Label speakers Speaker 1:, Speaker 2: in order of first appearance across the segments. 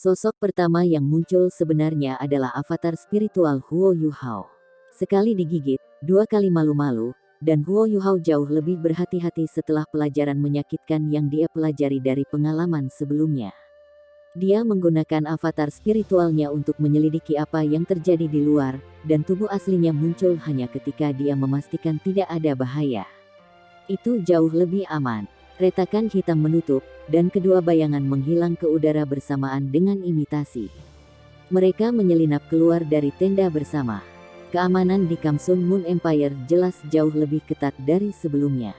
Speaker 1: Sosok pertama yang muncul sebenarnya adalah avatar spiritual Huo Yuhao. Sekali digigit, 2 kali malu-malu, dan Huo Yuhao jauh lebih berhati-hati setelah pelajaran menyakitkan yang dia pelajari dari pengalaman sebelumnya. Dia menggunakan avatar spiritualnya untuk menyelidiki apa yang terjadi di luar, dan tubuh aslinya muncul hanya ketika dia memastikan tidak ada bahaya. Itu jauh lebih aman. Retakan hitam menutup, dan kedua bayangan menghilang ke udara bersamaan dengan imitasi. Mereka menyelinap keluar dari tenda bersama. Keamanan di Kamsun Moon Empire jelas jauh lebih ketat dari sebelumnya.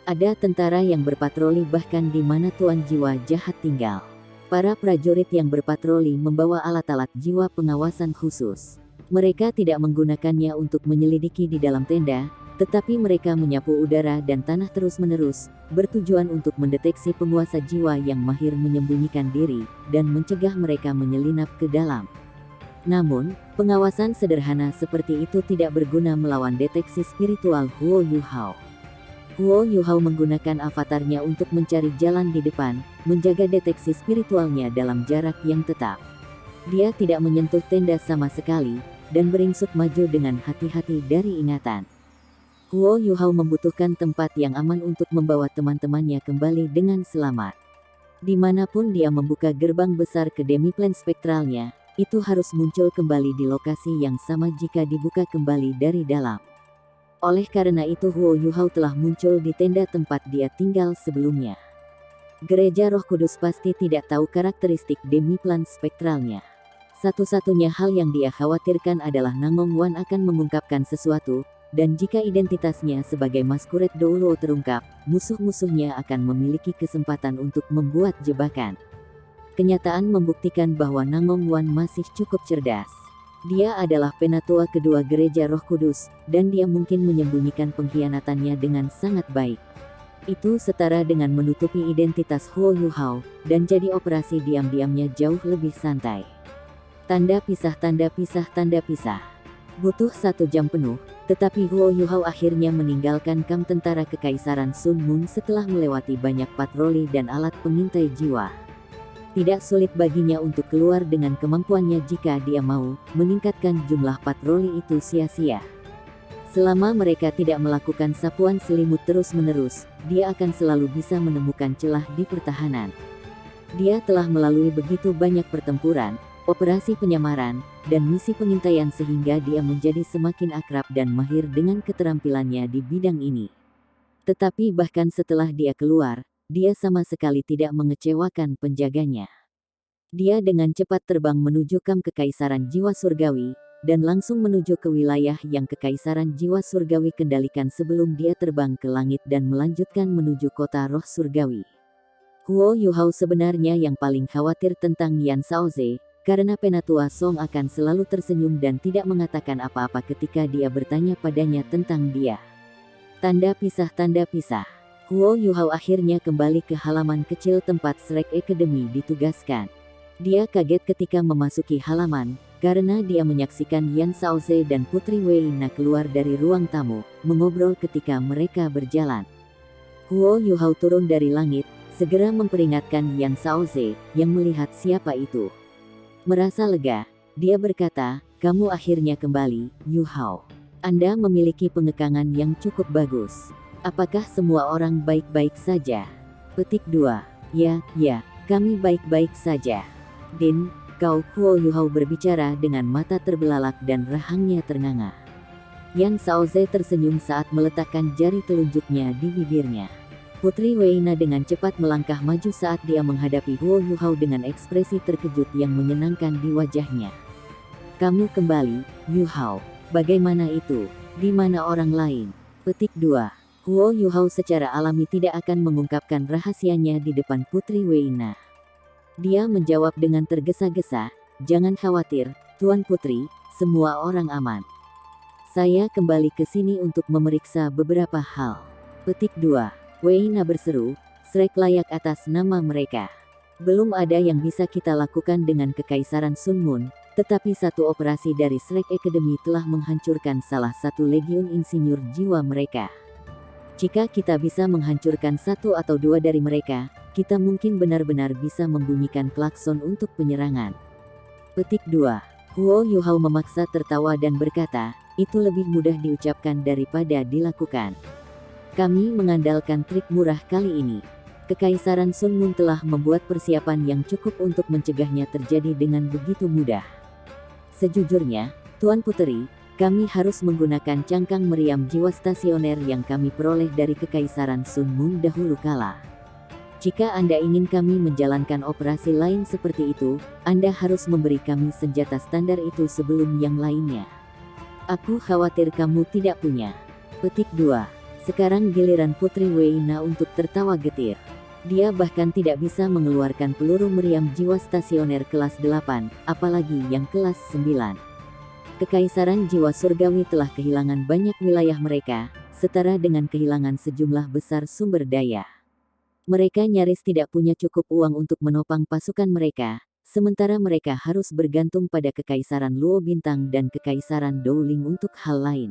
Speaker 1: Ada tentara yang berpatroli bahkan di mana Tuan Jiwa Jahat tinggal. Para prajurit yang berpatroli membawa alat-alat jiwa pengawasan khusus. Mereka tidak menggunakannya untuk menyelidiki di dalam tenda, tetapi mereka menyapu udara dan tanah terus-menerus, bertujuan untuk mendeteksi penguasa jiwa yang mahir menyembunyikan diri, dan mencegah mereka menyelinap ke dalam. Namun, pengawasan sederhana seperti itu tidak berguna melawan deteksi spiritual Huo Yuhao. Huo Yuhao menggunakan avatarnya untuk mencari jalan di depan, menjaga deteksi spiritualnya dalam jarak yang tetap. Dia tidak menyentuh tenda sama sekali, dan beringsut maju dengan hati-hati dari ingatan. Huo Yuhao membutuhkan tempat yang aman untuk membawa teman-temannya kembali dengan selamat. Dimanapun dia membuka gerbang besar ke demiplan spektralnya, itu harus muncul kembali di lokasi yang sama jika dibuka kembali dari dalam. Oleh karena itu Huo Yuhao telah muncul di tenda tempat dia tinggal sebelumnya. Gereja Roh Kudus pasti tidak tahu karakteristik demiplan spektralnya. Satu-satunya hal yang dia khawatirkan adalah Nangong Wan akan mengungkapkan sesuatu, dan jika identitasnya sebagai Masquerade Doulo terungkap, musuh-musuhnya akan memiliki kesempatan untuk membuat jebakan. Kenyataan membuktikan bahwa Nangong Wan masih cukup cerdas. Dia adalah penatua kedua Gereja Roh Kudus, dan dia mungkin menyembunyikan pengkhianatannya dengan sangat baik. Itu setara dengan menutupi identitas Huo Yuhao, dan jadi operasi diam-diamnya jauh lebih santai. Tanda pisah, tanda pisah, tanda pisah. Butuh 1 jam penuh, tetapi Huo Yuhao akhirnya meninggalkan kamp tentara Kekaisaran Sun Moon setelah melewati banyak patroli dan alat pengintai jiwa. Tidak sulit baginya untuk keluar dengan kemampuannya jika dia mau meningkatkan jumlah patroli itu sia-sia. Selama mereka tidak melakukan sapuan selimut terus-menerus, dia akan selalu bisa menemukan celah di pertahanan. Dia telah melalui begitu banyak pertempuran, operasi penyamaran, dan misi pengintaian sehingga dia menjadi semakin akrab dan mahir dengan keterampilannya di bidang ini. Tetapi bahkan setelah dia keluar, dia sama sekali tidak mengecewakan penjaganya. Dia dengan cepat terbang menuju kamp Kekaisaran Jiwa Surgawi, dan langsung menuju ke wilayah yang Kekaisaran Jiwa Surgawi kendalikan sebelum dia terbang ke langit dan melanjutkan menuju kota Roh Surgawi. Huo Yuhao sebenarnya yang paling khawatir tentang Yan Shaoze, karena Penatua Song akan selalu tersenyum dan tidak mengatakan apa-apa ketika dia bertanya padanya tentang dia. Tanda pisah, tanda pisah. Huo Yuhao akhirnya kembali ke halaman kecil tempat Shrek Academy ditugaskan. Dia kaget ketika memasuki halaman, karena dia menyaksikan Yan Shaoze dan Putri Wei Na keluar dari ruang tamu, mengobrol ketika mereka berjalan. Huo Yuhao turun dari langit, segera memperingatkan Yan Shaoze, yang melihat siapa itu. Merasa lega, dia berkata, "Kamu akhirnya kembali, Yuhao. Anda memiliki pengekangan yang cukup bagus. Apakah semua orang baik-baik saja?" Petik 2. Ya, kami baik-baik saja. Din, kau." Huo Yuhao berbicara dengan mata terbelalak dan rahangnya ternganga. Yan Shaoze tersenyum saat meletakkan jari telunjuknya di bibirnya. Putri Wei Na dengan cepat melangkah maju saat dia menghadapi Huo Yuhao dengan ekspresi terkejut yang menyenangkan di wajahnya. "Kamu kembali, Yuhao. Bagaimana itu? Di mana orang lain?" Petik 2. Huo Yuhao secara alami tidak akan mengungkapkan rahasianya di depan Putri Wei Na. Dia menjawab dengan tergesa-gesa, "Jangan khawatir, Tuan Putri, semua orang aman. Saya kembali ke sini untuk memeriksa beberapa hal." Petik 2. Wei Na berseru, "Shrek layak atas nama mereka. Belum ada yang bisa kita lakukan dengan Kekaisaran Sun Moon, tetapi satu operasi dari Shrek Academy telah menghancurkan salah satu legiun insinyur jiwa mereka. Jika kita bisa menghancurkan 1 atau 2 dari mereka, kita mungkin benar-benar bisa membunyikan klakson untuk penyerangan. Petik 2. Huo Yuhao memaksa tertawa dan berkata, itu lebih mudah diucapkan daripada dilakukan. Kami mengandalkan trik murah kali ini. Kekaisaran Sun Mun telah membuat persiapan yang cukup untuk mencegahnya terjadi dengan begitu mudah. Sejujurnya, Tuan Puteri, kami harus menggunakan cangkang meriam jiwa stasioner yang kami peroleh dari Kekaisaran Sun Mun dahulu kala. Jika Anda ingin kami menjalankan operasi lain seperti itu, Anda harus memberi kami senjata standar itu sebelum yang lainnya. Aku khawatir kamu tidak punya. Petik 2. Sekarang giliran Putri Wei Na untuk tertawa getir. Dia bahkan tidak bisa mengeluarkan peluru meriam jiwa stasioner kelas 8, apalagi yang kelas 9. Kekaisaran jiwa surgawi telah kehilangan banyak wilayah mereka, setara dengan kehilangan sejumlah besar sumber daya. Mereka nyaris tidak punya cukup uang untuk menopang pasukan mereka, sementara mereka harus bergantung pada Kekaisaran Luo Bintang dan Kekaisaran Douling untuk hal lain.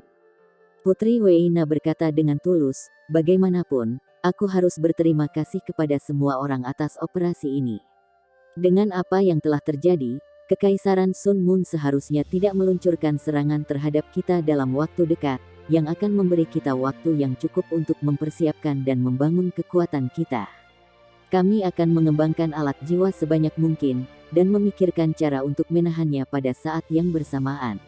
Speaker 1: Putri Wei Na berkata dengan tulus, bagaimanapun, aku harus berterima kasih kepada semua orang atas operasi ini. Dengan apa yang telah terjadi, Kekaisaran Sun Mun seharusnya tidak meluncurkan serangan terhadap kita dalam waktu dekat, yang akan memberi kita waktu yang cukup untuk mempersiapkan dan membangun kekuatan kita. Kami akan mengembangkan alat jiwa sebanyak mungkin, dan memikirkan cara untuk menahannya pada saat yang bersamaan.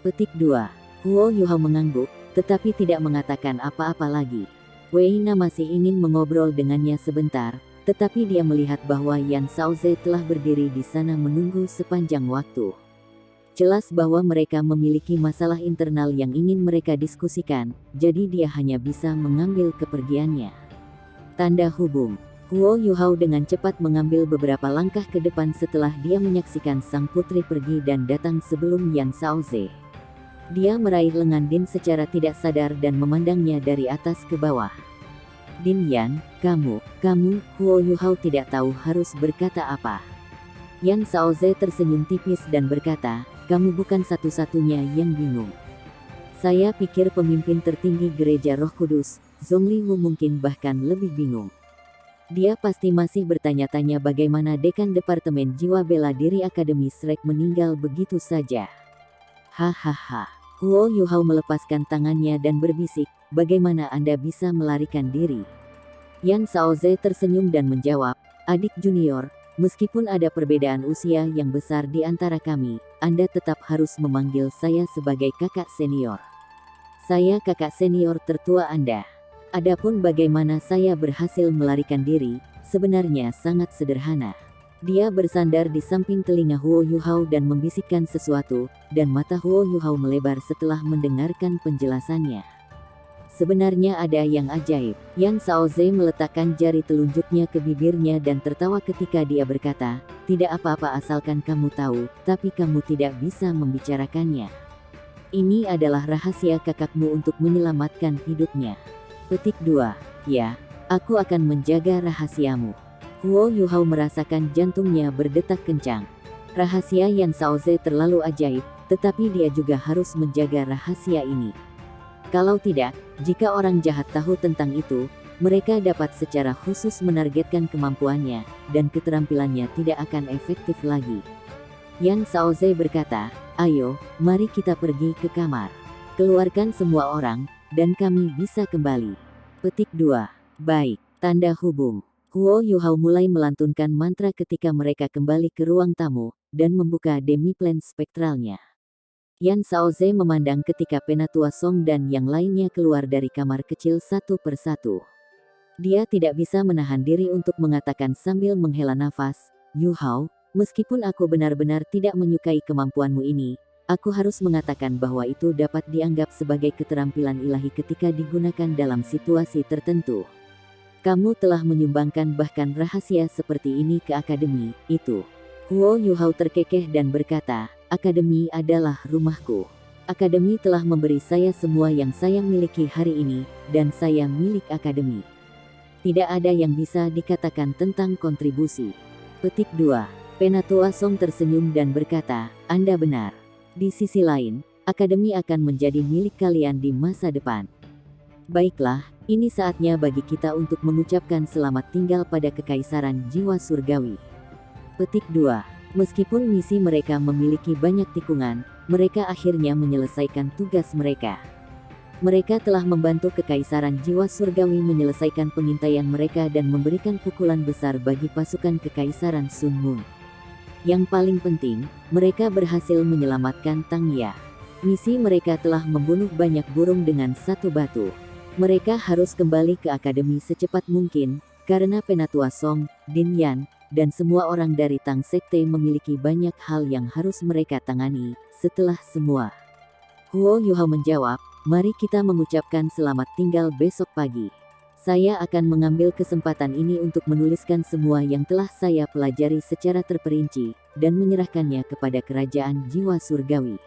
Speaker 1: Petik 2. Huo Yuhao mengangguk, tetapi tidak mengatakan apa-apa lagi. Wei Na masih ingin mengobrol dengannya sebentar, tetapi dia melihat bahwa Yan Shaoze telah berdiri di sana menunggu sepanjang waktu. Jelas bahwa mereka memiliki masalah internal yang ingin mereka diskusikan, jadi dia hanya bisa mengambil kepergiannya. Tanda hubung. Huo Yuhao dengan cepat mengambil beberapa langkah ke depan setelah dia menyaksikan sang putri pergi dan datang sebelum Yan Shaoze. Dia meraih lengan Din secara tidak sadar dan memandangnya dari atas ke bawah. Din Yan, kamu, Huo Yuhao tidak tahu harus berkata apa. Yan Shaoze tersenyum tipis dan berkata, kamu bukan satu-satunya yang bingung. Saya pikir pemimpin tertinggi Gereja Roh Kudus, Zhongli Wu mungkin bahkan lebih bingung. Dia pasti masih bertanya-tanya bagaimana Dekan Departemen Jiwa Bela Diri Akademi Shrek meninggal begitu saja. Hahaha. Huo Yuhao melepaskan tangannya dan berbisik, bagaimana Anda bisa melarikan diri? Yan Shaoze tersenyum dan menjawab, adik junior, meskipun ada perbedaan usia yang besar di antara kami, Anda tetap harus memanggil saya sebagai kakak senior. Saya kakak senior tertua Anda. Adapun bagaimana saya berhasil melarikan diri, sebenarnya sangat sederhana. Dia bersandar di samping telinga Huo Yuhao dan membisikkan sesuatu, dan mata Huo Yuhao melebar setelah mendengarkan penjelasannya. Sebenarnya ada yang ajaib. Yan Shaoze meletakkan jari telunjuknya ke bibirnya dan tertawa ketika dia berkata, tidak apa-apa asalkan kamu tahu, tapi kamu tidak bisa membicarakannya. Ini adalah rahasia kakakmu untuk menyelamatkan hidupnya. Petik 2. Ya, aku akan menjaga rahasiamu. Huo Yuhao merasakan jantungnya berdetak kencang. Rahasia Yan Shaoze terlalu ajaib, tetapi dia juga harus menjaga rahasia ini. Kalau tidak, jika orang jahat tahu tentang itu, mereka dapat secara khusus menargetkan kemampuannya, dan keterampilannya tidak akan efektif lagi. Yan Shaoze berkata, ayo, mari kita pergi ke kamar. Keluarkan semua orang, dan kami bisa kembali. Petik 2. Baik, tanda hubung. Huo Yuhao mulai melantunkan mantra ketika mereka kembali ke ruang tamu, dan membuka demiplan spektralnya. Yan Shaoze memandang ketika Penatua Song dan yang lainnya keluar dari kamar kecil satu persatu. Dia tidak bisa menahan diri untuk mengatakan sambil menghela nafas, Yuhao, meskipun aku benar-benar tidak menyukai kemampuanmu ini, aku harus mengatakan bahwa itu dapat dianggap sebagai keterampilan ilahi ketika digunakan dalam situasi tertentu. Kamu telah menyumbangkan bahkan rahasia seperti ini ke akademi, itu. Huo Yuhao terkekeh dan berkata, akademi adalah rumahku. Akademi telah memberi saya semua yang saya miliki hari ini, dan saya milik akademi. Tidak ada yang bisa dikatakan tentang kontribusi. Petik 2. Penatua Song tersenyum dan berkata, Anda benar. Di sisi lain, akademi akan menjadi milik kalian di masa depan. Baiklah, Ini saatnya bagi kita untuk mengucapkan selamat tinggal pada kekaisaran jiwa surgawi. Petik 2. Meskipun misi mereka memiliki banyak tikungan, mereka akhirnya menyelesaikan tugas mereka. Mereka telah membantu kekaisaran jiwa surgawi menyelesaikan pengintaian mereka dan memberikan pukulan besar bagi pasukan kekaisaran Sun Moon. Yang paling penting, mereka berhasil menyelamatkan Tang Ya. Misi mereka telah membunuh banyak burung dengan satu batu. Mereka harus kembali ke akademi secepat mungkin, karena Penatua Song, Din Yan, dan semua orang dari Tang Sekte memiliki banyak hal yang harus mereka tangani. Setelah semua, Huo Yuhao menjawab, mari kita mengucapkan selamat tinggal besok pagi. Saya akan mengambil kesempatan ini untuk menuliskan semua yang telah saya pelajari secara terperinci, dan menyerahkannya kepada kerajaan jiwa surgawi.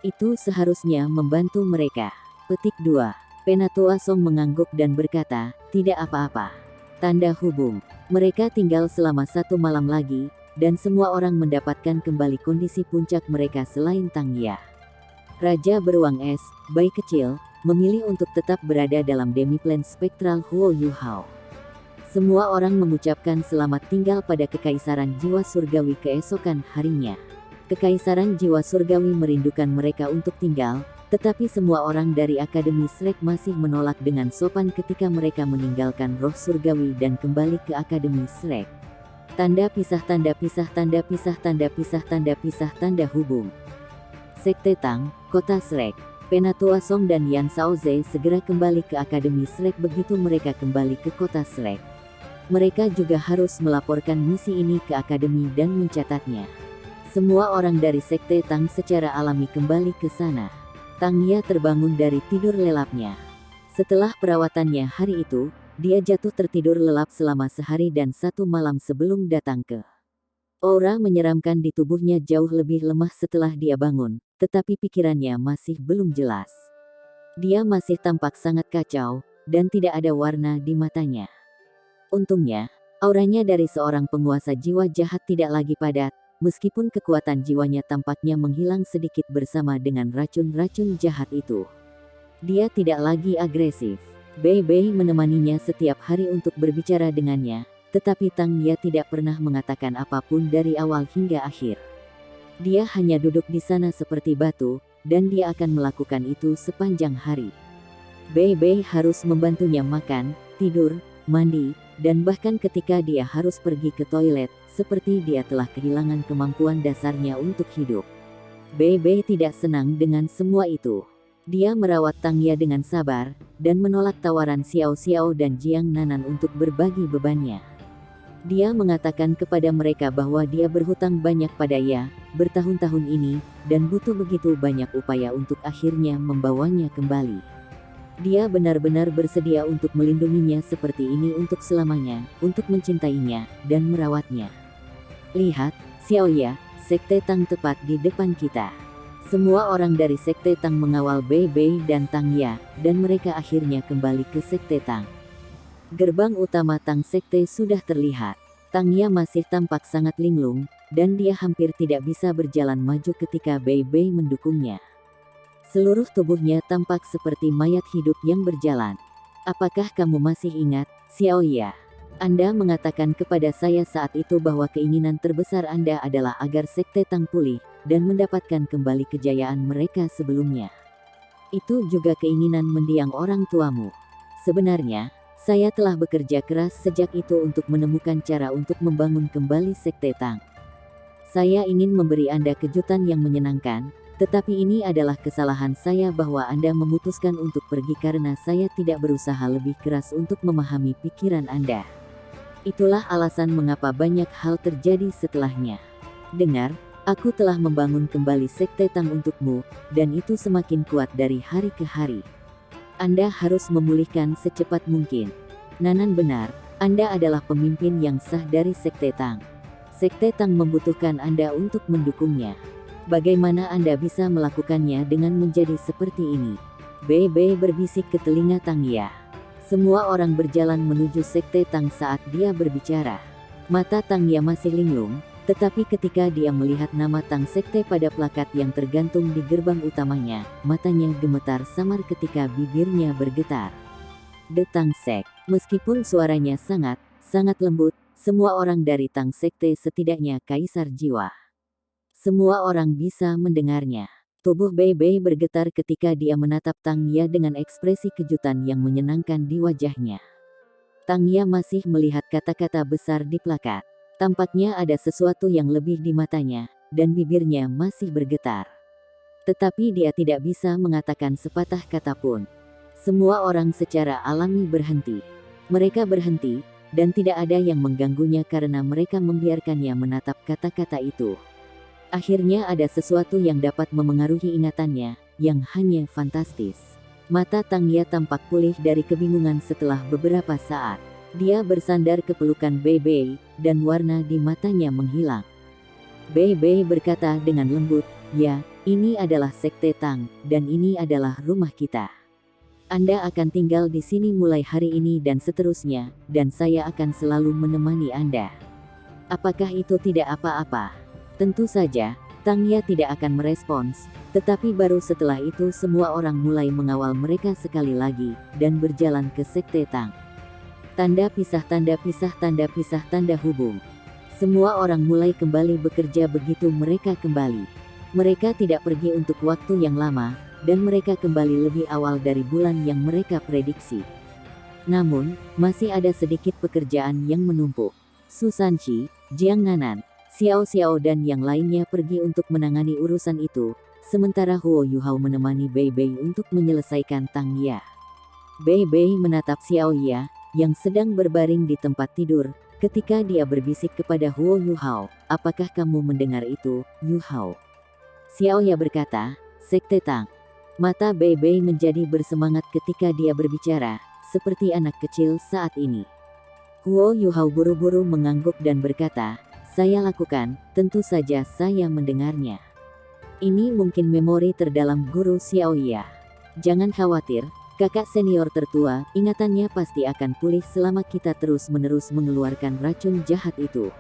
Speaker 1: Itu seharusnya membantu mereka. Petik 2. Penatua Song mengangguk dan berkata, tidak apa-apa. Tanda hubung. Mereka tinggal selama 1 malam lagi, dan semua orang mendapatkan kembali kondisi puncak mereka selain Tang Ya. Raja beruang es, bayi kecil, memilih untuk tetap berada dalam demiplan spektral Huo Yuhao. Semua orang mengucapkan selamat tinggal pada kekaisaran jiwa surgawi keesokan harinya. Kekaisaran jiwa surgawi merindukan mereka untuk tinggal, tetapi semua orang dari Akademi Shrek masih menolak dengan sopan ketika mereka meninggalkan roh surgawi dan kembali ke Akademi Shrek. Tanda pisah tanda pisah tanda pisah tanda pisah tanda pisah tanda hubung. Sekte Tang, Kota Shrek. Penatua Song dan Yan Shaoze segera kembali ke Akademi Shrek begitu mereka kembali ke Kota Shrek. Mereka juga harus melaporkan misi ini ke Akademi dan mencatatnya. Semua orang dari Sekte Tang secara alami kembali ke sana. Tang Ya terbangun dari tidur lelapnya. Setelah perawatannya hari itu, dia jatuh tertidur lelap selama sehari dan 1 malam sebelum datang ke. Aura menyeramkan di tubuhnya jauh lebih lemah setelah dia bangun, tetapi pikirannya masih belum jelas. Dia masih tampak sangat kacau, dan tidak ada warna di matanya. Untungnya, auranya dari seorang penguasa jiwa jahat tidak lagi padat, meskipun kekuatan jiwanya tampaknya menghilang sedikit bersama dengan racun-racun jahat itu. Dia tidak lagi agresif. Bei Bei menemaninya setiap hari untuk berbicara dengannya, tetapi Tang Ya tidak pernah mengatakan apapun dari awal hingga akhir. Dia hanya duduk di sana seperti batu, dan dia akan melakukan itu sepanjang hari. Bei Bei harus membantunya makan, tidur, mandi, dan bahkan ketika dia harus pergi ke toilet, seperti dia telah kehilangan kemampuan dasarnya untuk hidup. Bei Bei tidak senang dengan semua itu. Dia merawat Tang Ya dengan sabar, dan menolak tawaran Xiao Xiao dan Jiang Nanan untuk berbagi bebannya. Dia mengatakan kepada mereka bahwa dia berhutang banyak pada Ya, bertahun-tahun ini, dan butuh begitu banyak upaya untuk akhirnya membawanya kembali. Dia benar-benar bersedia untuk melindunginya seperti ini untuk selamanya, untuk mencintainya, dan merawatnya. Lihat, Xiao Ya, Sekte Tang tepat di depan kita. Semua orang dari Sekte Tang mengawal Bei Bei dan Tang Ya, dan mereka akhirnya kembali ke Sekte Tang. Gerbang utama Tang Sekte sudah terlihat. Tang Ya masih tampak sangat linglung, dan dia hampir tidak bisa berjalan maju ketika Bei Bei mendukungnya. Seluruh tubuhnya tampak seperti mayat hidup yang berjalan. Apakah kamu masih ingat, Xiao Ya? Anda mengatakan kepada saya saat itu bahwa keinginan terbesar Anda adalah agar Sekte Tang pulih, dan mendapatkan kembali kejayaan mereka sebelumnya. Itu juga keinginan mendiang orang tuamu. Sebenarnya, saya telah bekerja keras sejak itu untuk menemukan cara untuk membangun kembali Sekte Tang. Saya ingin memberi Anda kejutan yang menyenangkan, tetapi ini adalah kesalahan saya bahwa Anda memutuskan untuk pergi karena saya tidak berusaha lebih keras untuk memahami pikiran Anda. Itulah alasan mengapa banyak hal terjadi setelahnya. Dengar, aku telah membangun kembali Sekte Tang untukmu, dan itu semakin kuat dari hari ke hari. Anda harus memulihkan secepat mungkin. Nanan benar, Anda adalah pemimpin yang sah dari Sekte Tang. Sekte Tang membutuhkan Anda untuk mendukungnya. Bagaimana Anda bisa melakukannya dengan menjadi seperti ini? Bei Bei berbisik ke telinga Tang Ya. Semua orang berjalan menuju Sekte Tang saat dia berbicara. Mata Tang Ya masih linglung, tetapi ketika dia melihat nama Tang Sekte pada plakat yang tergantung di gerbang utamanya, matanya gemetar samar ketika bibirnya bergetar. The Tang Sect. Meskipun suaranya sangat lembut, semua orang dari Tang Sekte setidaknya kaisar jiwa. Semua orang bisa mendengarnya. Tubuh Bei Bei bergetar ketika dia menatap Tang Ya dengan ekspresi kejutan yang menyenangkan di wajahnya. Tang Ya masih melihat kata-kata besar di plakat. Tampaknya ada sesuatu yang lebih di matanya, dan bibirnya masih bergetar. Tetapi dia tidak bisa mengatakan sepatah kata pun. Semua orang secara alami berhenti. Mereka berhenti, dan tidak ada yang mengganggunya karena mereka membiarkannya menatap kata-kata itu. Akhirnya ada sesuatu yang dapat memengaruhi ingatannya, yang hanya fantastis. Mata Tang Ya tampak pulih dari kebingungan setelah beberapa saat. Dia bersandar ke pelukan Bei Bei, dan warna di matanya menghilang. Bei Bei berkata dengan lembut, "Ya, ini adalah Sekte Tang, dan ini adalah rumah kita. Anda akan tinggal di sini mulai hari ini dan seterusnya, dan saya akan selalu menemani Anda." Apakah itu tidak apa-apa? Tentu saja, Tang Ya tidak akan merespons, tetapi baru setelah itu semua orang mulai mengawal mereka sekali lagi, dan berjalan ke Sekte Tang. Tanda pisah, tanda pisah, tanda pisah, tanda hubung. Semua orang mulai kembali bekerja begitu mereka kembali. Mereka tidak pergi untuk waktu yang lama, dan mereka kembali lebih awal dari bulan yang mereka prediksi. Namun, masih ada sedikit pekerjaan yang menumpuk. Su Sanqi, Jiang Nanan, Xiao Xiao dan yang lainnya pergi untuk menangani urusan itu, sementara Huo Yuhao menemani Bei Bei untuk menyelesaikan Tang Ya. Bei Bei menatap Xiao Ya, yang sedang berbaring di tempat tidur, ketika dia berbisik kepada Huo Yuhao, "Apakah kamu mendengar itu, Yuhao?" Xiao Ya berkata, "Sekte Tang." Mata Bei Bei menjadi bersemangat ketika dia berbicara, seperti anak kecil saat ini. Huo Yuhao buru-buru mengangguk dan berkata, "Saya lakukan, tentu saja saya mendengarnya. Ini mungkin memori terdalam guru Xiao Ya. Jangan khawatir, kakak senior tertua, ingatannya pasti akan pulih selama kita terus-menerus mengeluarkan racun jahat itu.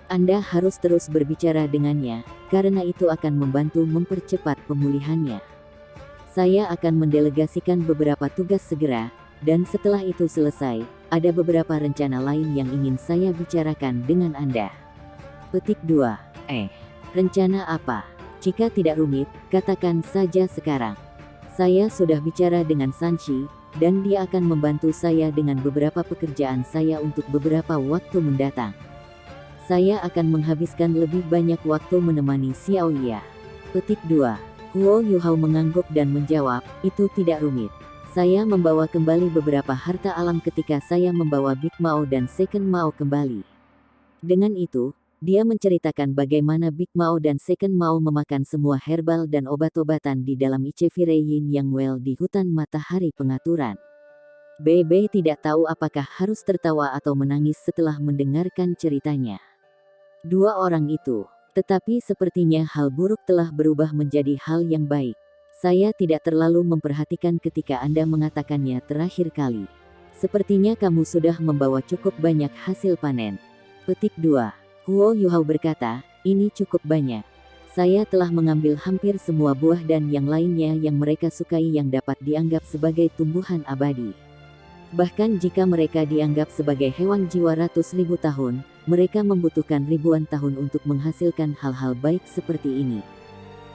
Speaker 1: Anda harus terus berbicara dengannya, karena itu akan membantu mempercepat pemulihannya. Saya akan mendelegasikan beberapa tugas segera, dan setelah itu selesai, ada beberapa rencana lain yang ingin saya bicarakan dengan Anda." Petik 2. Rencana apa? Jika tidak rumit, katakan saja sekarang. Saya sudah bicara dengan Sanqi, dan dia akan membantu saya dengan beberapa pekerjaan saya untuk beberapa waktu mendatang. Saya akan menghabiskan lebih banyak waktu menemani Xiao Ya. Petik 2. Huo Yuhao mengangguk dan menjawab, "Itu tidak rumit. Saya membawa kembali beberapa harta alam ketika saya membawa Big Mao dan Second Mao kembali." Dengan itu, dia menceritakan bagaimana Big Mao dan Second Mao memakan semua herbal dan obat-obatan di dalam Ichefire Yin Yang Well di hutan matahari pengaturan. Bei Bei tidak tahu apakah harus tertawa atau menangis setelah mendengarkan ceritanya. Dua orang itu. Tetapi sepertinya hal buruk telah berubah menjadi hal yang baik. Saya tidak terlalu memperhatikan ketika Anda mengatakannya terakhir kali. Sepertinya kamu sudah membawa cukup banyak hasil panen. Petik 2. Huo Yuhao berkata, "Ini cukup banyak. Saya telah mengambil hampir semua buah dan yang lainnya yang mereka sukai yang dapat dianggap sebagai tumbuhan abadi. Bahkan jika mereka dianggap sebagai hewan jiwa ratus ribu tahun, mereka membutuhkan ribuan tahun untuk menghasilkan hal-hal baik seperti ini."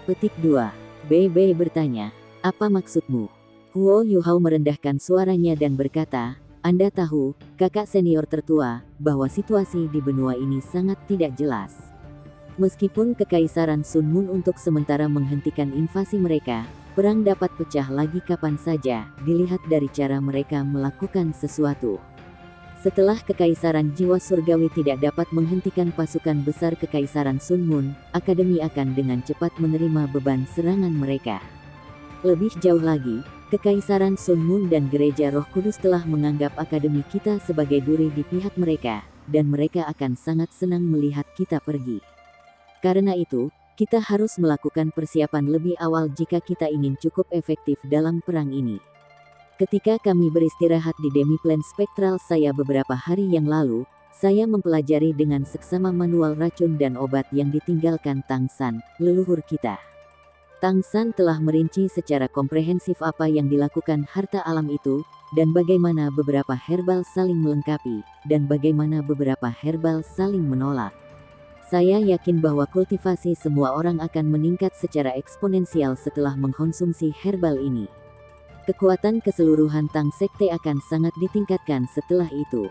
Speaker 1: Petik 2. Bei Bei bertanya, "Apa maksudmu?" Huo Yuhao merendahkan suaranya dan berkata, "Anda tahu, kakak senior tertua, bahwa situasi di benua ini sangat tidak jelas. Meskipun Kekaisaran Sun Moon untuk sementara menghentikan invasi mereka, perang dapat pecah lagi kapan saja, dilihat dari cara mereka melakukan sesuatu. Setelah Kekaisaran Jiwa Surgawi tidak dapat menghentikan pasukan besar Kekaisaran Sun Moon, Akademi akan dengan cepat menerima beban serangan mereka. Lebih jauh lagi, Kekaisaran Sun Moon dan Gereja Roh Kudus telah menganggap Akademi kita sebagai duri di pihak mereka, dan mereka akan sangat senang melihat kita pergi. Karena itu, kita harus melakukan persiapan lebih awal jika kita ingin cukup efektif dalam perang ini. Ketika kami beristirahat di Demiplan Spektral saya beberapa hari yang lalu, saya mempelajari dengan seksama manual racun dan obat yang ditinggalkan Tang San, leluhur kita. Tang San telah merinci secara komprehensif apa yang dilakukan harta alam itu, dan bagaimana beberapa herbal saling melengkapi, dan bagaimana beberapa herbal saling menolak. Saya yakin bahwa kultivasi semua orang akan meningkat secara eksponensial setelah mengkonsumsi herbal ini. Kekuatan keseluruhan Tang Sekte akan sangat ditingkatkan setelah itu.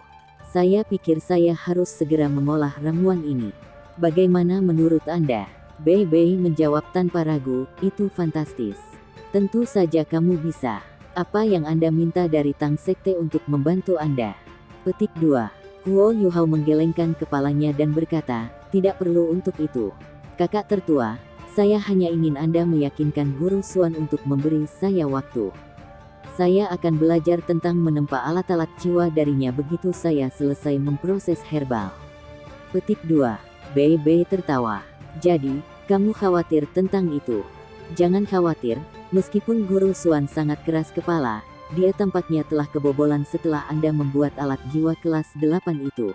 Speaker 1: Saya pikir saya harus segera mengolah ramuan ini. Bagaimana menurut Anda? Bei Bei menjawab tanpa ragu, itu fantastis. Tentu saja kamu bisa. Apa yang Anda minta dari Tang Sekte untuk membantu Anda? Petik 2. Huo Yuhao menggelengkan kepalanya dan berkata, tidak perlu untuk itu. Kakak tertua, saya hanya ingin Anda meyakinkan Guru Xuan untuk memberi saya waktu. Saya akan belajar tentang menempa alat-alat jiwa darinya begitu saya selesai memproses herbal. Petik 2. Bei Bei tertawa. Jadi, kamu khawatir tentang itu? Jangan khawatir, meskipun Guru Xuan sangat keras kepala, dia tampaknya telah kebobolan setelah Anda membuat alat jiwa kelas 8 itu.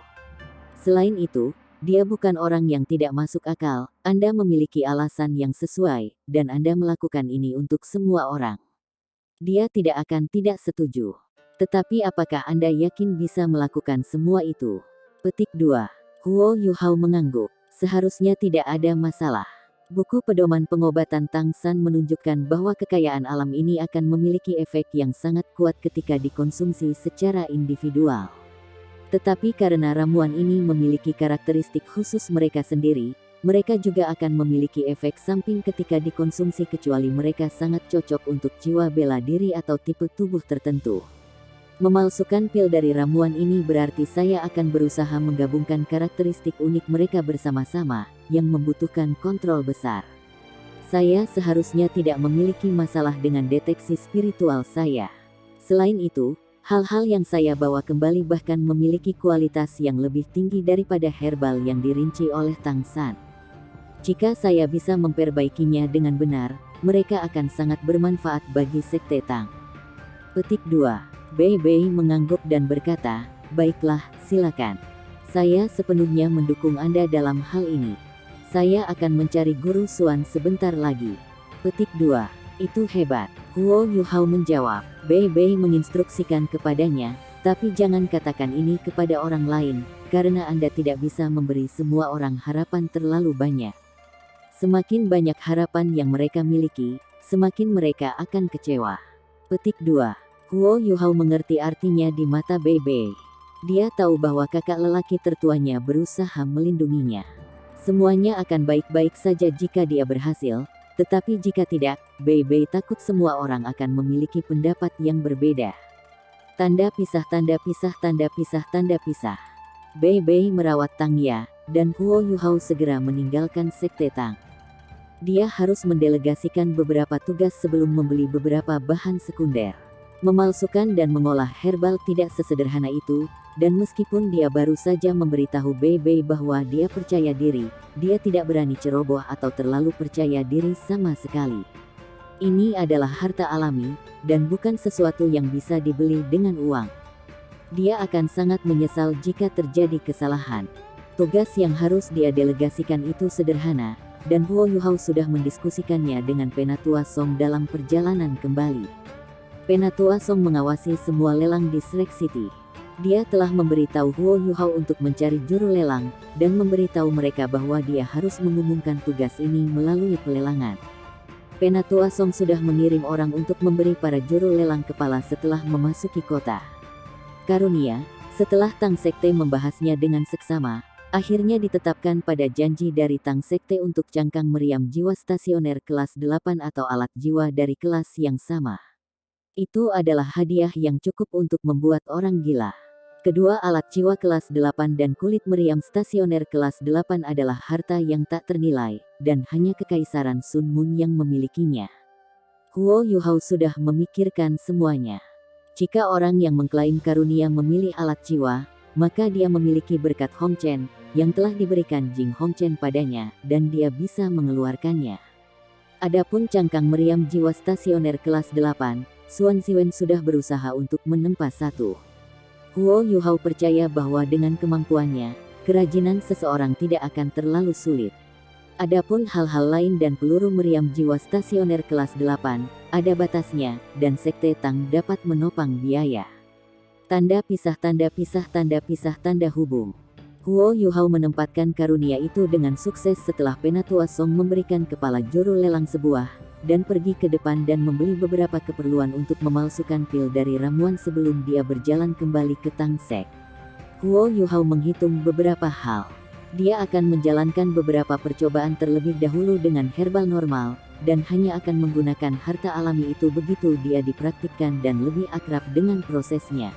Speaker 1: Selain itu, dia bukan orang yang tidak masuk akal, Anda memiliki alasan yang sesuai, dan Anda melakukan ini untuk semua orang. Dia tidak akan tidak setuju. Tetapi apakah Anda yakin bisa melakukan semua itu? Petik 2. Huo Yuhao mengangguk. Seharusnya tidak ada masalah. Buku pedoman pengobatan Tang San menunjukkan bahwa kekayaan alam ini akan memiliki efek yang sangat kuat ketika dikonsumsi secara individual. Tetapi karena ramuan ini memiliki karakteristik khusus mereka sendiri, mereka juga akan memiliki efek samping ketika dikonsumsi kecuali mereka sangat cocok untuk jiwa bela diri atau tipe tubuh tertentu. Memalsukan pil dari ramuan ini berarti saya akan berusaha menggabungkan karakteristik unik mereka bersama-sama, yang membutuhkan kontrol besar. Saya seharusnya tidak memiliki masalah dengan deteksi spiritual saya. Selain itu, hal-hal yang saya bawa kembali bahkan memiliki kualitas yang lebih tinggi daripada herbal yang dirinci oleh Tang San. Jika saya bisa memperbaikinya dengan benar, mereka akan sangat bermanfaat bagi Sekte Tang. Petik 2. Bei Bei mengangguk dan berkata, baiklah, silakan. Saya sepenuhnya mendukung Anda dalam hal ini. Saya akan mencari Guru Xuan sebentar lagi. Petik 2. Itu hebat. Huo Yuhao menjawab. Bei Bei menginstruksikan kepadanya, tapi jangan katakan ini kepada orang lain, karena Anda tidak bisa memberi semua orang harapan terlalu banyak. Semakin banyak harapan yang mereka miliki, semakin mereka akan kecewa. Petik 2. Huo Yuhao mengerti artinya di mata Bei Bei. Dia tahu bahwa kakak lelaki tertuanya berusaha melindunginya. Semuanya akan baik-baik saja jika dia berhasil, tetapi jika tidak, Bei Bei takut semua orang akan memiliki pendapat yang berbeda. Tanda pisah, tanda pisah, tanda pisah, tanda pisah. Bei Bei merawat Tang Ya, dan Huo Yuhao segera meninggalkan Sekte Tang. Dia harus mendelegasikan beberapa tugas sebelum membeli beberapa bahan sekunder. Memalsukan dan mengolah herbal tidak sesederhana itu, dan meskipun dia baru saja memberitahu Bei Bei bahwa dia percaya diri, dia tidak berani ceroboh atau terlalu percaya diri sama sekali. Ini adalah harta alami, dan bukan sesuatu yang bisa dibeli dengan uang. Dia akan sangat menyesal jika terjadi kesalahan. Tugas yang harus dia delegasikan itu sederhana, dan Huo Yuhao sudah mendiskusikannya dengan Penatua Song dalam perjalanan kembali. Penatua Song mengawasi semua lelang di Shrek City. Dia telah memberitahu Huo Yuhao untuk mencari juru lelang, dan memberitahu mereka bahwa dia harus mengumumkan tugas ini melalui pelelangan. Penatua Song sudah mengirim orang untuk memberi para juru lelang kepala setelah memasuki kota. Karunia, setelah Tang Sekte membahasnya dengan seksama, akhirnya ditetapkan pada janji dari Tang Sekte untuk cangkang meriam jiwa stasioner kelas 8 atau alat jiwa dari kelas yang sama. Itu adalah hadiah yang cukup untuk membuat orang gila. Kedua alat jiwa kelas 8 dan kulit meriam stasioner kelas 8 adalah harta yang tak ternilai, dan hanya Kekaisaran Sun Moon yang memilikinya. Huo Yuhao sudah memikirkan semuanya. Jika orang yang mengklaim karunia memilih alat jiwa, maka dia memiliki berkat Hong Chen, yang telah diberikan Jing Hong Chen padanya, dan dia bisa mengeluarkannya. Adapun cangkang meriam jiwa stasioner kelas 8, Xuan Ziwen sudah berusaha untuk menempa satu. Huo Yuhao percaya bahwa dengan kemampuannya, kerajinan seseorang tidak akan terlalu sulit. Adapun hal-hal lain dan peluru meriam jiwa stasioner kelas 8, ada batasnya, dan Sekte Tang dapat menopang biaya. Tanda pisah tanda pisah tanda pisah tanda hubung. Huo Yuhao menempatkan karunia itu dengan sukses setelah Penatua Song memberikan kepala juru lelang sebuah, dan pergi ke depan dan membeli beberapa keperluan untuk memalsukan pil dari ramuan sebelum dia berjalan kembali ke Tang Sek. Huo Yuhao menghitung beberapa hal. Dia akan menjalankan beberapa percobaan terlebih dahulu dengan herbal normal, dan hanya akan menggunakan harta alami itu begitu dia dipraktikkan dan lebih akrab dengan prosesnya.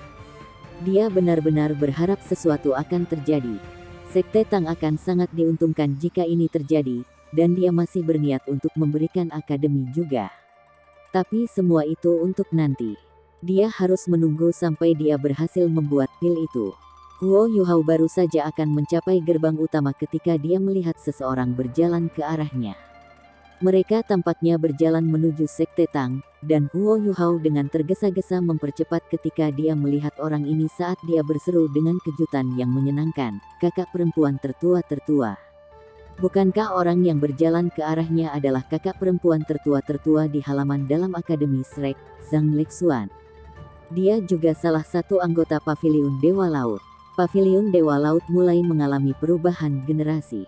Speaker 1: Dia benar-benar berharap sesuatu akan terjadi. Sekte Tang akan sangat diuntungkan jika ini terjadi, dan dia masih berniat untuk memberikan akademi juga. Tapi semua itu untuk nanti. Dia harus menunggu sampai dia berhasil membuat pil itu. Huo Yuhao baru saja akan mencapai gerbang utama ketika dia melihat seseorang berjalan ke arahnya. Mereka tampaknya berjalan menuju Sekte Tang, dan Huo Yuhao dengan tergesa-gesa mempercepat ketika dia melihat orang ini saat dia berseru dengan kejutan yang menyenangkan, "Kakak perempuan tertua-tertua." Bukankah orang yang berjalan ke arahnya adalah kakak perempuan tertua-tertua di halaman dalam Akademi Shrek, Zhang Lexuan? Dia juga salah satu anggota Paviliun Dewa Laut. Paviliun Dewa Laut mulai mengalami perubahan generasi.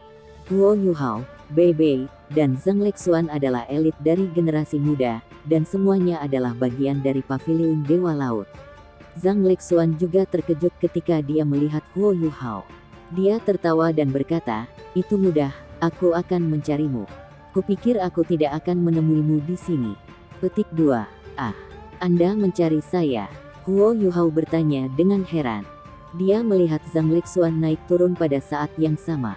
Speaker 1: Huo Yuhao, Bei Bei, dan Zhang Lexuan adalah elit dari generasi muda, dan semuanya adalah bagian dari Paviliun Dewa Laut. Zhang Lexuan juga terkejut ketika dia melihat Huo Yuhao. Dia tertawa dan berkata, "Itu mudah, aku akan mencarimu. Kupikir aku tidak akan menemuimu di sini." Petik 2. Ah, Anda mencari saya? Huo Yuhao bertanya dengan heran. Dia melihat Zhang Lexuan naik turun pada saat yang sama.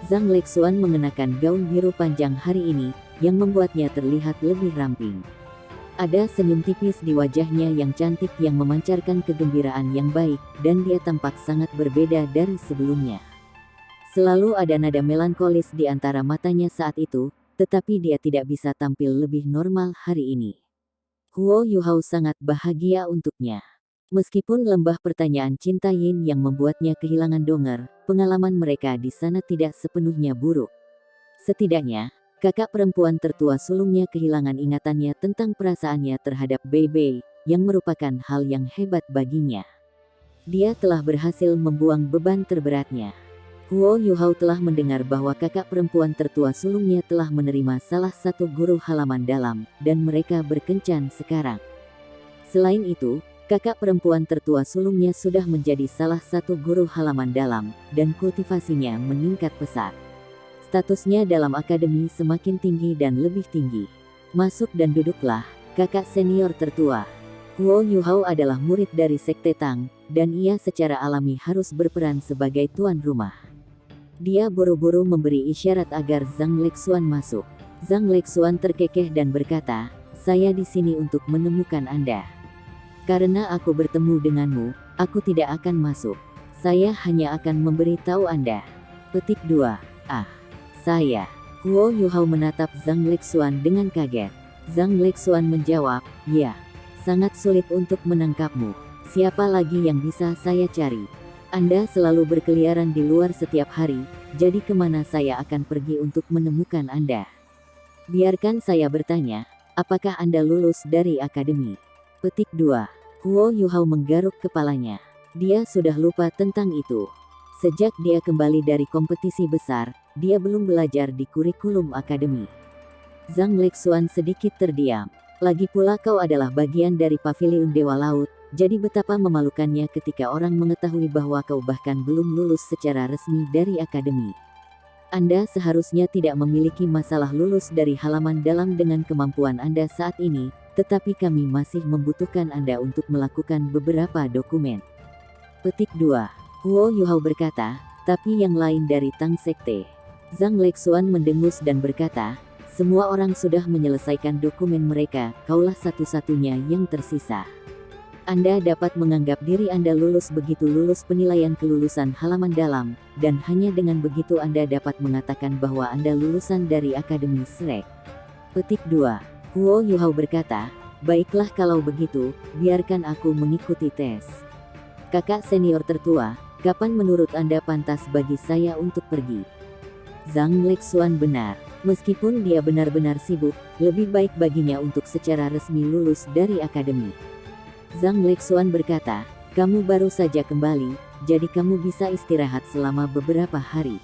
Speaker 1: Zhang Lexuan mengenakan gaun biru panjang hari ini, yang membuatnya terlihat lebih ramping. Ada senyum tipis di wajahnya yang cantik yang memancarkan kegembiraan yang baik, dan dia tampak sangat berbeda dari sebelumnya. Selalu ada nada melankolis di antara matanya saat itu, tetapi dia tidak bisa tampil lebih normal hari ini. Huo Yuhao sangat bahagia untuknya. Meskipun lembah pertanyaan cinta Yin yang membuatnya kehilangan Donger, pengalaman mereka di sana tidak sepenuhnya buruk. Setidaknya, kakak perempuan tertua sulungnya kehilangan ingatannya tentang perasaannya terhadap Bei Bei, yang merupakan hal yang hebat baginya. Dia telah berhasil membuang beban terberatnya. Huo Yuhao telah mendengar bahwa kakak perempuan tertua sulungnya telah menerima salah satu guru halaman dalam, dan mereka berkencan sekarang. Selain itu, kakak perempuan tertua sulungnya sudah menjadi salah satu guru halaman dalam, dan kultivasinya meningkat pesat. Statusnya dalam akademi semakin tinggi dan lebih tinggi. Masuk dan duduklah, kakak senior tertua. Huo Yuhao adalah murid dari Sekte Tang, dan ia secara alami harus berperan sebagai tuan rumah. Dia buru-buru memberi isyarat agar Zhang Lexuan masuk. Zhang Lexuan terkekeh dan berkata, "Saya di sini untuk menemukan Anda. Karena aku bertemu denganmu, aku tidak akan masuk. Saya hanya akan memberitahu Anda." Petik 2. Ah, saya. Huo Yuhao menatap Zhang Lexuan dengan kaget. Zhang Lexuan menjawab, "Ya. Sangat sulit untuk menangkapmu. Siapa lagi yang bisa saya cari? Anda selalu berkeliaran di luar setiap hari, jadi kemana saya akan pergi untuk menemukan Anda? Biarkan saya bertanya, apakah Anda lulus dari akademi?" Petik 2. Huo Yuhao menggaruk kepalanya. Dia sudah lupa tentang itu. Sejak dia kembali dari kompetisi besar, dia belum belajar di kurikulum akademi. Zhang Lexuan sedikit terdiam. Lagi pula kau adalah bagian dari Paviliun Dewa Laut, jadi betapa memalukannya ketika orang mengetahui bahwa kau bahkan belum lulus secara resmi dari akademi. Anda seharusnya tidak memiliki masalah lulus dari halaman dalam dengan kemampuan Anda saat ini, tetapi kami masih membutuhkan Anda untuk melakukan beberapa dokumen. Petik 2. Huo Yuhao berkata, "Tapi yang lain dari Tang Sekte?" Zhang Lexuan mendengus dan berkata, "Semua orang sudah menyelesaikan dokumen mereka, kaulah satu-satunya yang tersisa. Anda dapat menganggap diri Anda lulus begitu lulus penilaian kelulusan halaman dalam, dan hanya dengan begitu Anda dapat mengatakan bahwa Anda lulusan dari Akademi Shrek." Petik 2. Huo Yuhao berkata, "Baiklah kalau begitu, biarkan aku mengikuti tes. Kakak senior tertua, kapan menurut Anda pantas bagi saya untuk pergi?" Zhang Lexuan benar. Meskipun dia benar-benar sibuk, lebih baik baginya untuk secara resmi lulus dari akademi. Zhang Lexuan berkata, kamu baru saja kembali, jadi kamu bisa istirahat selama beberapa hari.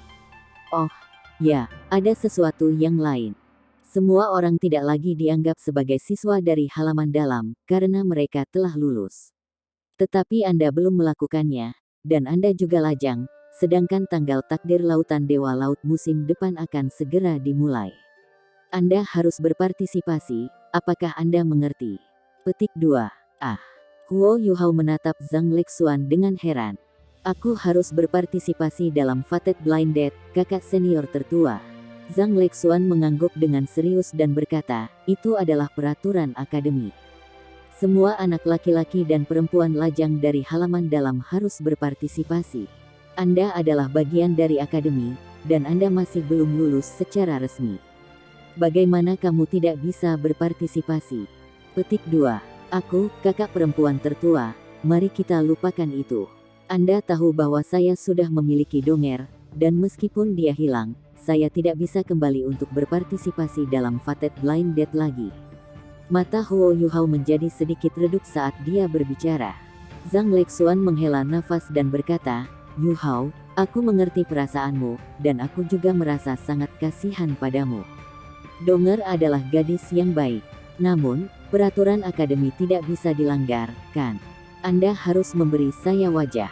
Speaker 1: Oh, ya, ada sesuatu yang lain. Semua orang tidak lagi dianggap sebagai siswa dari halaman dalam, karena mereka telah lulus. Tetapi Anda belum melakukannya, dan Anda juga lajang, sedangkan tanggal takdir Lautan Dewa Laut musim depan akan segera dimulai. Anda harus berpartisipasi, apakah Anda mengerti? Petik 2. Huo Yuhao menatap Zhang Lexuan dengan heran. Aku harus berpartisipasi dalam Fated Blinded, kakak senior tertua. Zhang Lexuan mengangguk dengan serius dan berkata, itu adalah peraturan akademi. Semua anak laki-laki dan perempuan lajang dari halaman dalam harus berpartisipasi. Anda adalah bagian dari akademi, dan Anda masih belum lulus secara resmi. Bagaimana kamu tidak bisa berpartisipasi? Petik 2. Aku, kakak perempuan tertua, mari kita lupakan itu. Anda tahu bahwa saya sudah memiliki Donger, dan meskipun dia hilang, saya tidak bisa kembali untuk berpartisipasi dalam Fated Blinded lagi. Mata Huo Yuhao menjadi sedikit redup saat dia berbicara. Zhang Lexuan menghela nafas dan berkata, Yuhao, aku mengerti perasaanmu, dan aku juga merasa sangat kasihan padamu. Donger adalah gadis yang baik. Namun, peraturan akademi tidak bisa dilanggar, kan? Anda harus memberi saya wajah.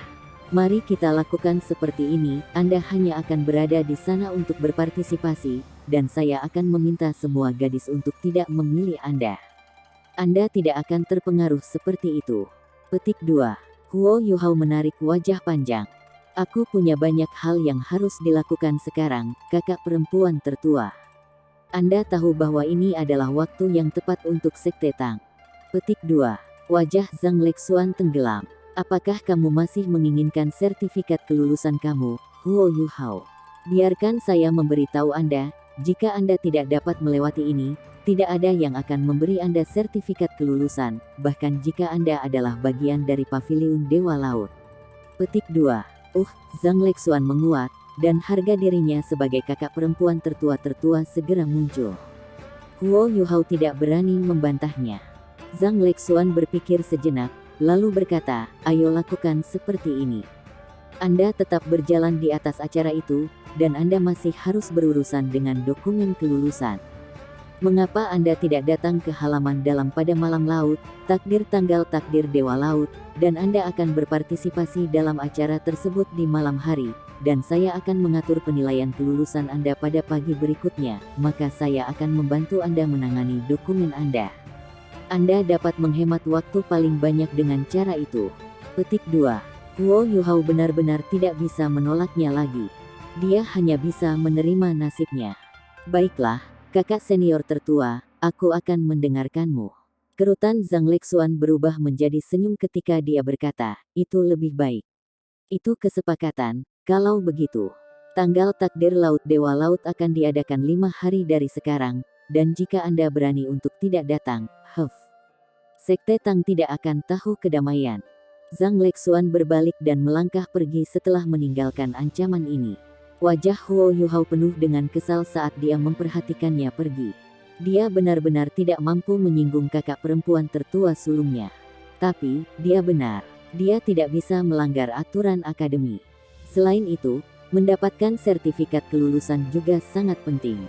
Speaker 1: Mari kita lakukan seperti ini, Anda hanya akan berada di sana untuk berpartisipasi, dan saya akan meminta semua gadis untuk tidak memilih Anda. Anda tidak akan terpengaruh seperti itu. Petik 2. Huo Yuhao menarik wajah panjang. Aku punya banyak hal yang harus dilakukan sekarang, kakak perempuan tertua. Anda tahu bahwa ini adalah waktu yang tepat untuk Sekte Tang. Petik 2. Wajah Zhang Lexuan tenggelam. Apakah kamu masih menginginkan sertifikat kelulusan kamu, Huo Yuhao? Biarkan saya memberitahu Anda, jika Anda tidak dapat melewati ini, tidak ada yang akan memberi Anda sertifikat kelulusan, bahkan jika Anda adalah bagian dari Paviliun Dewa Laut. Petik 2. Zhang Lexuan menguat, dan harga dirinya sebagai kakak perempuan tertua segera muncul. Huo Yuhao tidak berani membantahnya. Zhang Lexuan berpikir sejenak, lalu berkata, ayo lakukan seperti ini. Anda tetap berjalan di atas acara itu, dan Anda masih harus berurusan dengan dokumen kelulusan. Mengapa Anda tidak datang ke halaman dalam pada malam laut, takdir tanggal takdir Dewa Laut, dan Anda akan berpartisipasi dalam acara tersebut di malam hari, dan saya akan mengatur penilaian kelulusan Anda pada pagi berikutnya, maka saya akan membantu Anda menangani dokumen Anda. Anda dapat menghemat waktu paling banyak dengan cara itu. Petik 2. Huo Yuhao benar-benar tidak bisa menolaknya lagi. Dia hanya bisa menerima nasibnya. Baiklah, kakak senior tertua, aku akan mendengarkanmu. Kerutan Zhang Lexuan berubah menjadi senyum ketika dia berkata, itu lebih baik. Itu kesepakatan, kalau begitu. Tanggal takdir Laut Dewa Laut akan diadakan 5 hari dari sekarang, dan jika Anda berani untuk tidak datang, Sekte Tang tidak akan tahu kedamaian. Zhang Lexuan berbalik dan melangkah pergi setelah meninggalkan ancaman ini. Wajah Huo Yuhao penuh dengan kesal saat dia memperhatikannya pergi. Dia benar-benar tidak mampu menyinggung kakak perempuan tertua sulungnya. Tapi, dia benar. Dia tidak bisa melanggar aturan akademi. Selain itu, mendapatkan sertifikat kelulusan juga sangat penting.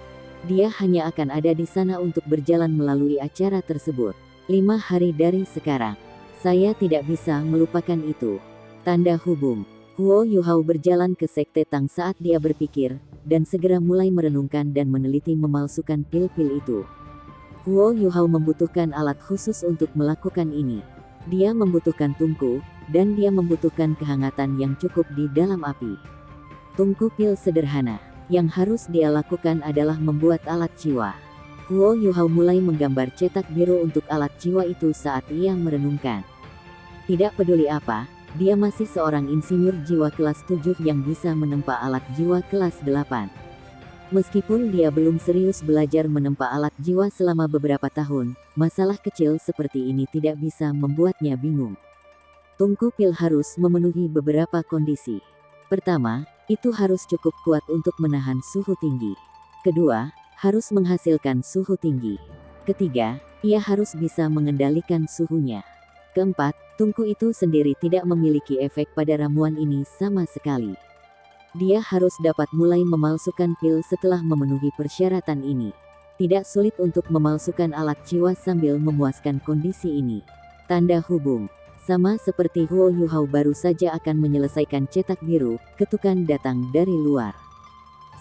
Speaker 1: Dia hanya akan ada di sana untuk berjalan melalui acara tersebut. 5 hari dari sekarang. Saya tidak bisa melupakan itu. Tanda hubung. Huo Yuhao berjalan ke Sekte Tang saat dia berpikir, dan segera mulai merenungkan dan meneliti memalsukan pil-pil itu. Huo Yuhao membutuhkan alat khusus untuk melakukan ini. Dia membutuhkan tungku, dan dia membutuhkan kehangatan yang cukup di dalam api. Tungku pil sederhana. Yang harus dia lakukan adalah membuat alat jiwa. Huo Yuhao mulai menggambar cetak biru untuk alat jiwa itu saat ia merenungkan. Tidak peduli apa, dia masih seorang insinyur jiwa kelas 7 yang bisa menempa alat jiwa kelas 8. Meskipun dia belum serius belajar menempa alat jiwa selama beberapa tahun, masalah kecil seperti ini tidak bisa membuatnya bingung. Tungku pil harus memenuhi beberapa kondisi. Pertama, Itu harus cukup kuat untuk menahan suhu tinggi. Kedua, harus menghasilkan suhu tinggi. Ketiga, ia harus bisa mengendalikan suhunya. Keempat, tungku itu sendiri tidak memiliki efek pada ramuan ini sama sekali. Dia harus dapat mulai memalsukan pil setelah memenuhi persyaratan ini. Tidak sulit untuk memalsukan alat jiwa sambil memuaskan kondisi ini. Tanda hubung. Sama seperti Huo Yuhao baru saja akan menyelesaikan cetak biru, ketukan datang dari luar.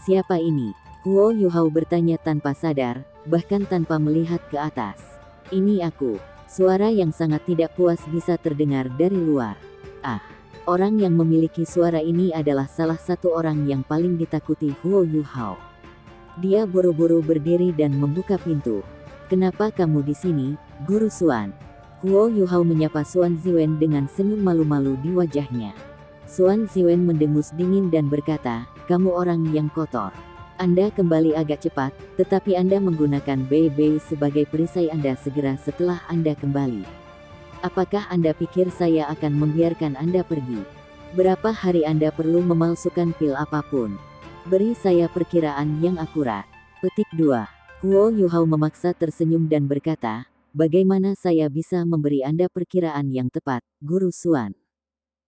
Speaker 1: Siapa ini? Huo Yuhao bertanya tanpa sadar, bahkan tanpa melihat ke atas. Ini aku. Suara yang sangat tidak puas bisa terdengar dari luar. Ah, orang yang memiliki suara ini adalah salah satu orang yang paling ditakuti Huo Yuhao. Dia buru-buru berdiri dan membuka pintu. Kenapa kamu di sini, Guru Xuan? Huo Yuhao menyapa Xuan Ziwen dengan senyum malu-malu di wajahnya. Xuan Ziwen mendengus dingin dan berkata, kamu orang yang kotor. Anda kembali agak cepat, tetapi Anda menggunakan Bei sebagai perisai Anda segera setelah Anda kembali. Apakah Anda pikir saya akan membiarkan Anda pergi? Berapa hari Anda perlu memalsukan pil apapun? Beri saya perkiraan yang akurat. Petik 2. Huo Yuhao memaksa tersenyum dan berkata, bagaimana saya bisa memberi Anda perkiraan yang tepat, Guru Xuan?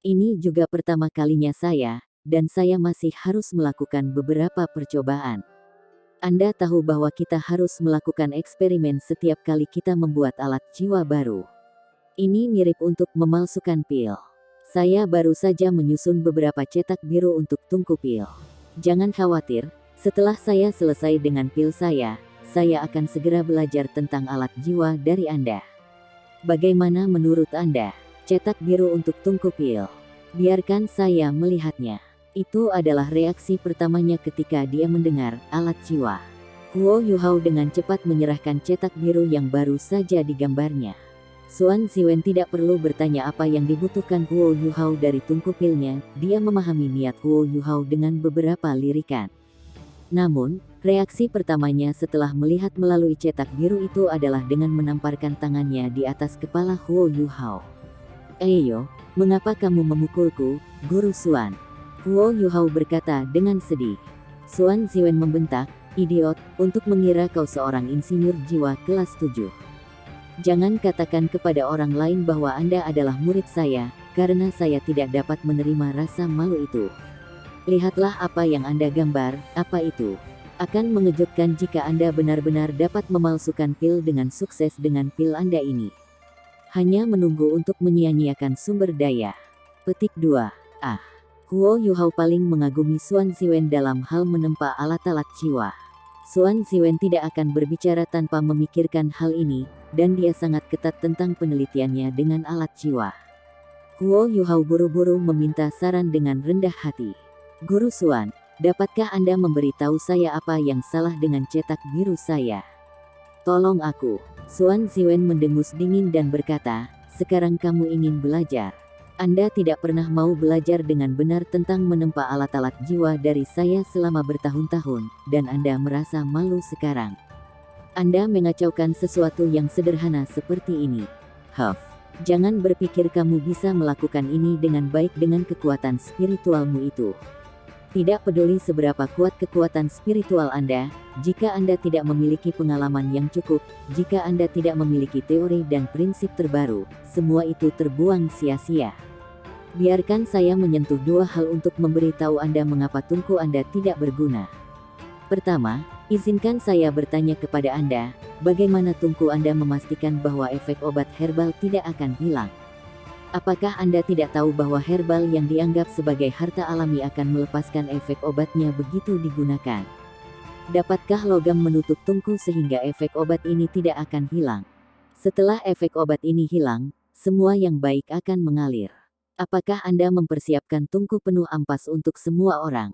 Speaker 1: Ini juga pertama kalinya saya, dan saya masih harus melakukan beberapa percobaan. Anda tahu bahwa kita harus melakukan eksperimen setiap kali kita membuat alat jiwa baru. Ini mirip untuk memalsukan pil. Saya baru saja menyusun beberapa cetak biru untuk tungku pil. Jangan khawatir, setelah saya selesai dengan pil saya akan segera belajar tentang alat jiwa dari Anda. Bagaimana menurut Anda? Cetak biru untuk tungku pil. Biarkan saya melihatnya. Itu adalah reaksi pertamanya ketika dia mendengar alat jiwa. Huo Yuhao dengan cepat menyerahkan cetak biru yang baru saja digambarnya. Xuan Ziwen tidak perlu bertanya apa yang dibutuhkan Huo Yuhao dari tungku pilnya, dia memahami niat Huo Yuhao dengan beberapa lirikan. Namun, reaksi pertamanya setelah melihat melalui cetak biru itu adalah dengan menamparkan tangannya di atas kepala Huo Yuhao. Eyo, mengapa kamu memukulku, Guru Xuan? Huo Yuhao berkata dengan sedih. Xuan Ziwen membentak, idiot, untuk mengira kau seorang insinyur jiwa kelas 7. Jangan katakan kepada orang lain bahwa Anda adalah murid saya, karena saya tidak dapat menerima rasa malu itu. Lihatlah apa yang Anda gambar, apa itu? Akan mengejutkan jika Anda benar-benar dapat memalsukan pil dengan sukses dengan pil Anda ini. Hanya menunggu untuk menyia-nyiakan sumber daya. Petik 2. Huo Yuhao paling mengagumi Xuan Ziwen dalam hal menempa alat-alat jiwa. Xuan Ziwen tidak akan berbicara tanpa memikirkan hal ini, dan dia sangat ketat tentang penelitiannya dengan alat jiwa. Huo Yuhao buru-buru meminta saran dengan rendah hati. Guru Xuan, dapatkah Anda memberitahu saya apa yang salah dengan cetak biru saya? Tolong aku. Xuan Ziwen mendengus dingin dan berkata, sekarang kamu ingin belajar. Anda tidak pernah mau belajar dengan benar tentang menempa alat-alat jiwa dari saya selama bertahun-tahun, dan Anda merasa malu sekarang. Anda mengacaukan sesuatu yang sederhana seperti ini. Jangan berpikir kamu bisa melakukan ini dengan baik dengan kekuatan spiritualmu itu. Tidak peduli seberapa kuat kekuatan spiritual Anda, jika Anda tidak memiliki pengalaman yang cukup, jika Anda tidak memiliki teori dan prinsip terbaru, semua itu terbuang sia-sia. Biarkan saya menyentuh dua hal untuk memberitahu Anda mengapa tungku Anda tidak berguna. Pertama, izinkan saya bertanya kepada Anda, bagaimana tungku Anda memastikan bahwa efek obat herbal tidak akan hilang? Apakah Anda tidak tahu bahwa herbal yang dianggap sebagai harta alami akan melepaskan efek obatnya begitu digunakan? Dapatkah logam menutup tungku sehingga efek obat ini tidak akan hilang? Setelah efek obat ini hilang, semua yang baik akan mengalir. Apakah Anda mempersiapkan tungku penuh ampas untuk semua orang?